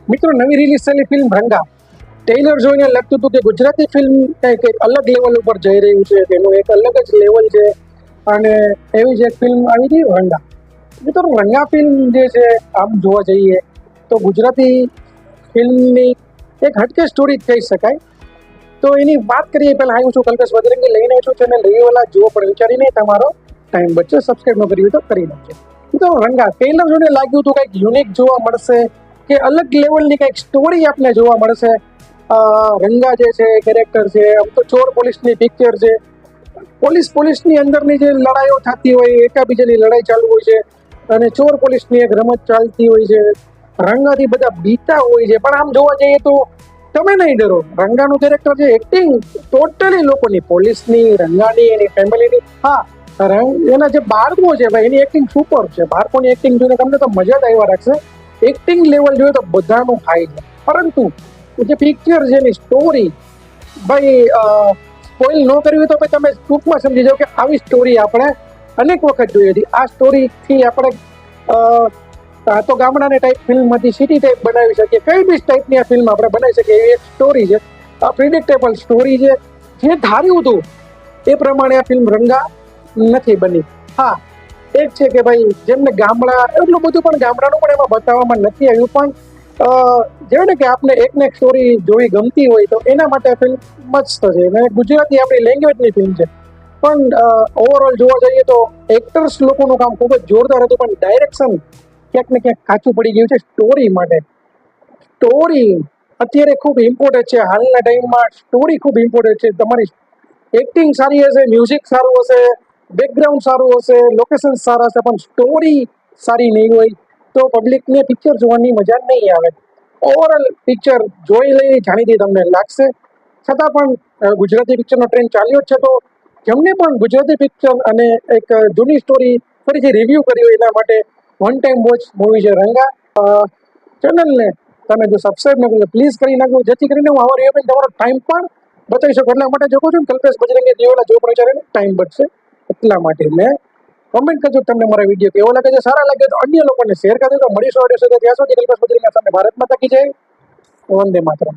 મિત્રો, નવી રિલીઝ થયેલી ફિલ્મ રંગા ટ્રેલર જોઈને લાગતું હતું કે ગુજરાતી ફિલ્મ કંઈક અલગ લેવલ ઉપર જઈ રહ્યું છે, તેનું એક અલગ જ લેવલ છે. અને એવી જ એક ફિલ્મ આવી હતી રંગા. મિત્રો, રંગા ફિલ્મ જે છે, આમ જોવા જઈએ તો ગુજરાતી ફિલ્મની એક હટકે સ્ટોરી કહી શકાય. તો એની વાત કરીએ પહેલાં આવ્યું છું કલ્પેશ બજરંગી લઈને આવ્યો છું ચેનલ રિવ્યુવાલા, જુઓ પણ વિચારીને તમારો ટાઈમ બચશે. સબસ્ક્રાઈબ ન કર્યું તો કરી નાખજો. તો રંગા ટ્રેલર જોઈને લાગ્યું હતું કંઈક યુનિક જોવા મળશે કે અલગ લેવલની કંઈક સ્ટોરી આપને જોવા મળશે. રંગા જે છે કેરેક્ટર છે, આમ તો ચોર પોલીસની પિક્ચર છે. પોલીસની અંદરની જે લડાઈઓ થતી હોય, એકાબીજાની લડાઈ ચાલુ હોય છે અને ચોર પોલીસની એક રમત ચાલતી હોય છે. રંગાથી બધા બીતા હોય છે, પણ આમ જોવા જઈએ તો તમે નહીં ડરો. રંગાનું કેરેક્ટર છે, એક્ટિંગ ટોટલી લોકોની, પોલીસની, રંગાની, એની ફેમિલીની, એના જે બાળકો છે ભાઈ, એની એક્ટિંગ સુપર છે. બાળકોની એક્ટિંગ જોઈને તમને તો મજા જ આવ્યા રાખશે. એક્ટિંગ લેવલ જોઈએ તો બધાનું હાઈ છે, પરંતુ જે પિક્ચર છે એની સ્ટોરી ભાઈ, સ્પોઇલ ન કરવી હોય તો ભાઈ તમે ટૂંકમાં સમજી જાઓ કે આવી સ્ટોરી આપણે અનેક વખત જોઈ હતી. આ સ્ટોરીથી આપણે તો ગામડાની ટાઈપ ફિલ્મ હતી, સિટી ટાઈપ બનાવી શકીએ, કઈ બી ટાઈપની આ ફિલ્મ આપણે બનાવી શકીએ. એવી એક સ્ટોરી છે, પ્રિડિક્ટેબલ સ્ટોરી છે. જે ધાર્યું હતું એ પ્રમાણે આ ફિલ્મ રંગા નથી બની. હા, એક છે કે ભાઈ જેમને ગામડા એટલું બધું પણ ગામડાનું પણ એમાં બતાવવામાં નથી આવ્યું, પણ જેને કે આપણે એકને એક સ્ટોરી જોવી ગમતી હોય તો એના માટે ફિલ્મ મસ્ત છે. અને ગુજરાતી આપણી લેંગ્વેજની ફિલ્મ છે, પણ ઓવરઓલ જોવા જઈએ તો એક્ટર્સ લોકોનું કામ ખૂબ જ જોરદાર હતું, પણ ડાયરેક્શન ક્યાંક ને ક્યાંક કાચું પડી ગયું છે. સ્ટોરી માટે સ્ટોરી અત્યારે ખૂબ ઇમ્પોર્ટન્ટ છે. હાલના ટાઈમમાં સ્ટોરી ખૂબ ઇમ્પોર્ટન્ટ છે. તમારી એક્ટિંગ સારી હશે, મ્યુઝિક સારું હશે, બેકગ્રાઉન્ડ સારું હશે, લોકેશન સારા હશે, પણ સ્ટોરી સારી નહીં હોય તો પબ્લિકને પિક્ચર જોવાની મજા નહીં આવે. ઓવરઓલ પિક્ચર જોઈ લઈ જાણીતી તમને લાગશે. છતાં પણ ગુજરાતી પિક્ચરનો ટ્રેન્ડ ચાલ્યો જ છે, તો જેમને પણ ગુજરાતી પિક્ચર અને એક જૂની સ્ટોરી ફરીથી રિવ્યૂ કરી હોય એના માટે વન ટાઈમ વોચ મૂવી છે રંગા. ચેનલને તમે જો સબસ્ક્રાઈબ ન કર્યું પ્લીઝ કરી નાખો, જેથી કરીને હું આવા રિવ્યૂ તમારો ટાઈમ પણ બતાવી શકું. એટલા માટે જોઉં છું ને કલ્પેશ બજરંગી દિવેલા જો પણ વિચારીને ટાઈમ બચશે, એટલા માટે મેં કોમેન્ટ કરજો તમને મારા વિડીયો કેવો લાગે છે. સારા લાગે તો અન્ય લોકોને શેર કરજો. તો મળીશું ઓડિયો સાથે. ત્યાં સુધી કલ્પેશ બજરંગી સામે ભારત માતા કી જય, વંદે માતરમ.